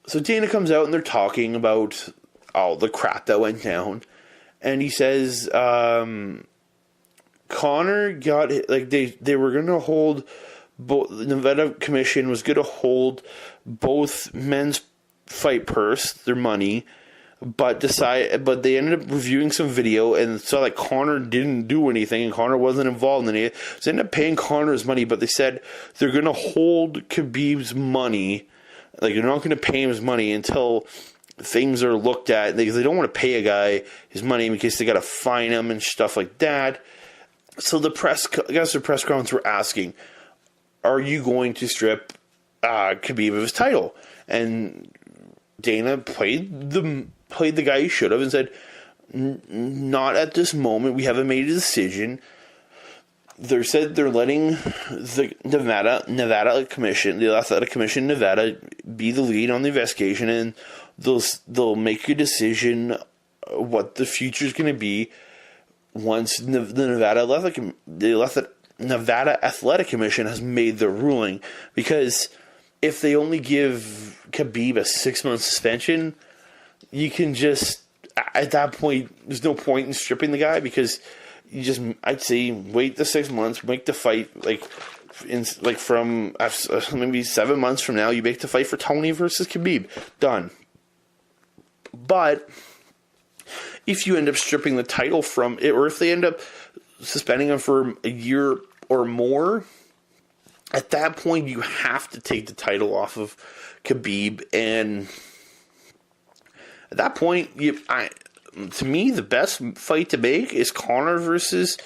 So Dana comes out and they're talking about all the crap that went down. And he says, Conor got, like, they were going to hold, both, the Nevada Commission was going to hold both men's fight purse, their money, but they ended up reviewing some video and saw that Conor didn't do anything and Conor wasn't involved in it. So they ended up paying Conor's money, but they said they're going to hold Khabib's money. Like, they're not going to pay him his money until things are looked at. They don't want to pay a guy his money because they got to fine him and stuff like that. So the press conference were asking, are you going to strip Khabib of his title? And Dana played the guy he should have and said, not at this moment. We haven't made a decision. They said they're letting the Nevada Commission, the Athletic Commission, Nevada, be the lead on the investigation, and they'll make a decision what the future is going to be once the Nevada Athletic Commission has made their ruling. Because if they only give Khabib a 6-month suspension, you can just, at that point, there's no point in stripping the guy, because I'd say wait the 6 months, make the fight from maybe 7 months from now, you make the fight for Tony versus Khabib. Done. But if you end up stripping the title from it, or if they end up suspending him for a year or more, at that point you have to take the title off of Khabib, and at that point, to me, the best fight to make is Conor versus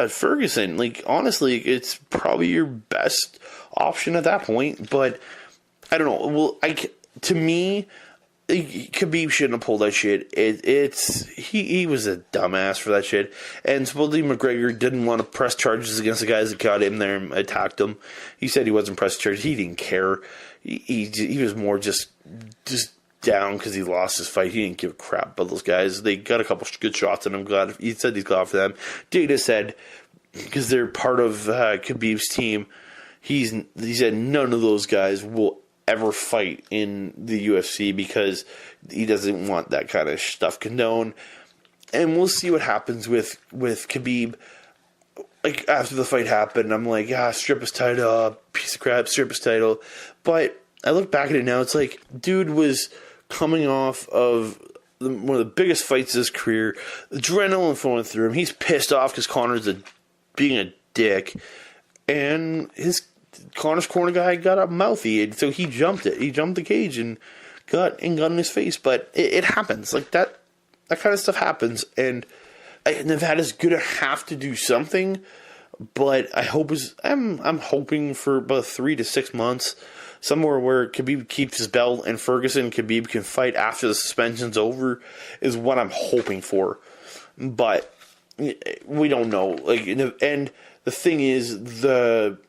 Ferguson. Like, honestly, it's probably your best option at that point. But I don't know. Well, to me, Khabib shouldn't have pulled that shit. He was a dumbass for that shit. And supposedly McGregor didn't want to press charges against the guys that got in there and attacked him. He said he wasn't pressing charges. He didn't care. He was more just down because he lost his fight. He didn't give a crap about those guys. They got a couple good shots, and I'm glad. He said he's glad for them. Data said, because they're part of Khabib's team, he said none of those guys will ever fight in the UFC because he doesn't want that kind of stuff condoned. And we'll see what happens with Khabib. Like, after the fight happened, I'm like, strip his title, piece of crap, strip his title. But I look back at it now, it's like, dude was coming off of one of the biggest fights of his career. Adrenaline flowing through him. He's pissed off because Conor's being a dick. And Conor's corner guy got up mouthy, and so he jumped it. He jumped the cage and got in his face. But it happens. Like, that kind of stuff happens. And Nevada's gonna have to do something. But I'm hoping for about 3 to 6 months, somewhere where Khabib keeps his belt and Khabib can fight after the suspension's over, is what I'm hoping for. But we don't know. And the thing is, the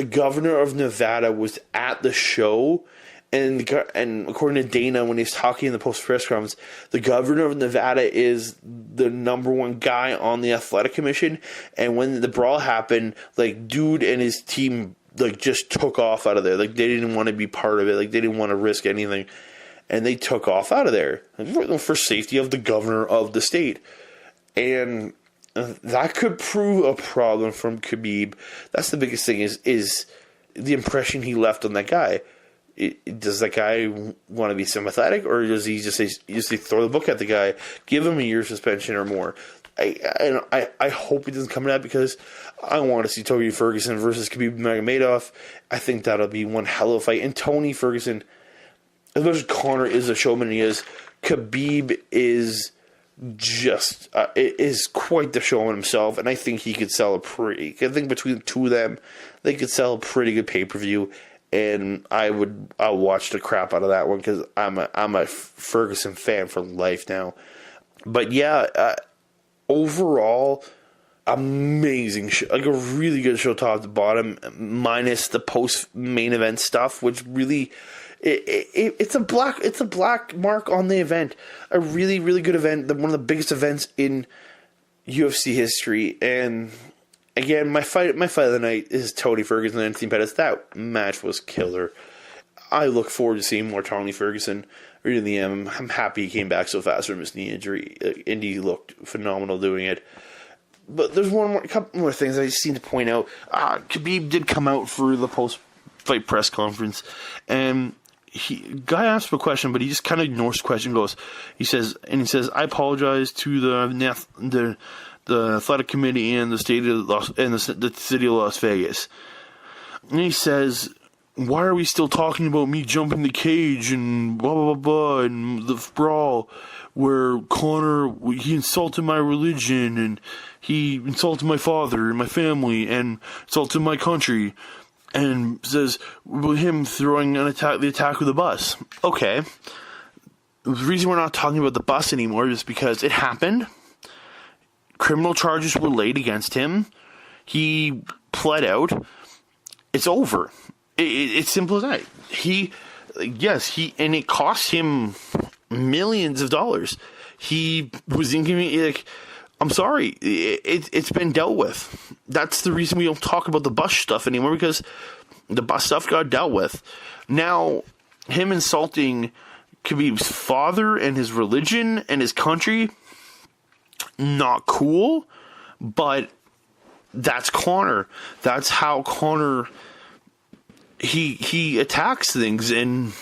governor of Nevada was at the show, and according to Dana, when he's talking in the post-press conference, the governor of Nevada is the number one guy on the athletic commission. And when the brawl happened, dude and his team just took off out of there. They didn't want to be part of it. They didn't want to risk anything, and they took off out of there for safety of the governor of the state. And that could prove a problem from Khabib. That's the biggest thing is the impression he left on that guy. Does that guy want to be sympathetic, or does he just throw the book at the guy, give him a year suspension or more? I hope he doesn't come to that, because I want to see Tony Ferguson versus Khabib Nurmagomedov. I think that'll be one hell of a fight. And Tony Ferguson, as much as Conor is a showman he is, Khabib is just is quite the showman himself, and I think he could sell I think between the two of them, they could sell a pretty good pay-per-view. And I'll watch the crap out of that one, because I'm a Ferguson fan for life now. But yeah, overall, amazing show, a really good show top to bottom, minus the post main event stuff, which really it's a black mark on the event. A really, really good event, one of the biggest events in UFC history. And again, my fight of the night is Tony Ferguson and Anthony Pettis. That match was killer. I look forward to seeing more Tony Ferguson. Really am. I'm happy he came back so fast from his knee injury. Indy looked phenomenal doing it. But there's a couple more things I just need to point out. Khabib did come out for the post-fight press conference, and guy asked him a question, but he just kind of ignores the question. He says, "I apologize to the athletic committee and the city of Las Vegas." And he says, "Why are we still talking about me jumping the cage and blah blah blah blah and the brawl where Conor, he insulted my religion and he insulted my father and my family and insulted my country?" And says, him throwing the attack with the bus. Okay. The reason we're not talking about the bus anymore is because it happened. Criminal charges were laid against him. He pled out. It's over. It's simple as that. And it cost him millions of dollars. He was inconvenient. I'm sorry, it's been dealt with. That's the reason we don't talk about the bus stuff anymore, because the bus stuff got dealt with. Now, him insulting Khabib's father and his religion and his country, not cool, but that's Conor. That's how Conor, he attacks things and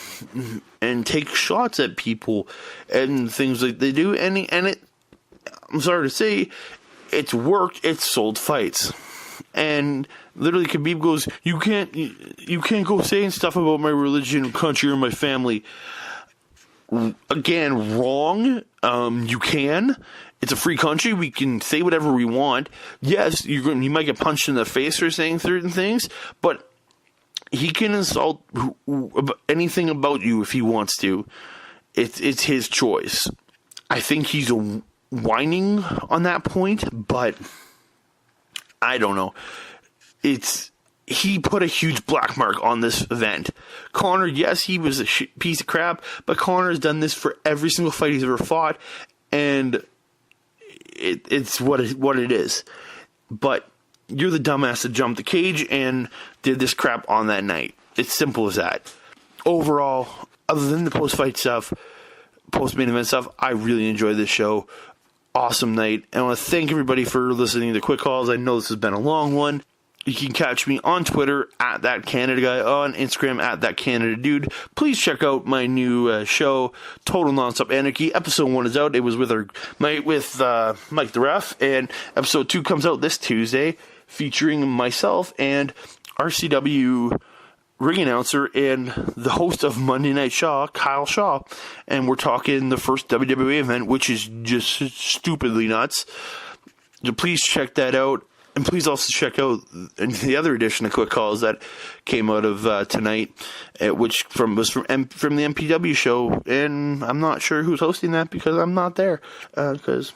takes shots at people and things like they do. And it, I'm sorry to say, it's worked. It's sold fights. And literally Khabib goes, you can't go saying stuff about my religion, country, or my family. Again, wrong. You can. It's a free country. We can say whatever we want. Yes, you might get punched in the face for saying certain things, but he can insult anything about you if he wants to. It's his choice. I think he's whining on that point, but I don't know. He put a huge black mark on this event. Conor, yes, he was a piece of crap, but Conor has done this for every single fight he's ever fought, and it's what it is. But you're the dumbass that jumped the cage and did this crap on that night. It's simple as that. Overall, other than the post-fight stuff, post-main event stuff, I really enjoyed this show. Awesome night. And I want to thank everybody for listening to Quick Calls. I know this has been a long one. You can catch me on Twitter at That Canada Guy, on Instagram at That Canada Dude. Please check out my new show, Total Nonstop Anarchy. Episode 1 is out. It was with Mike the Ref, and episode 2 comes out this Tuesday, featuring myself and RCW ring announcer and the host of Monday Night Shaw, Kyle Shaw. And we're talking the first WWE event, which is just stupidly nuts. So please check that out. And please also check out the other edition of Quick Calls that came out of tonight, which was from the MPW show. And I'm not sure who's hosting that because I'm not there. Because,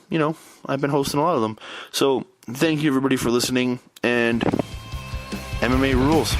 I've been hosting a lot of them. So thank you everybody for listening. And MMA rules.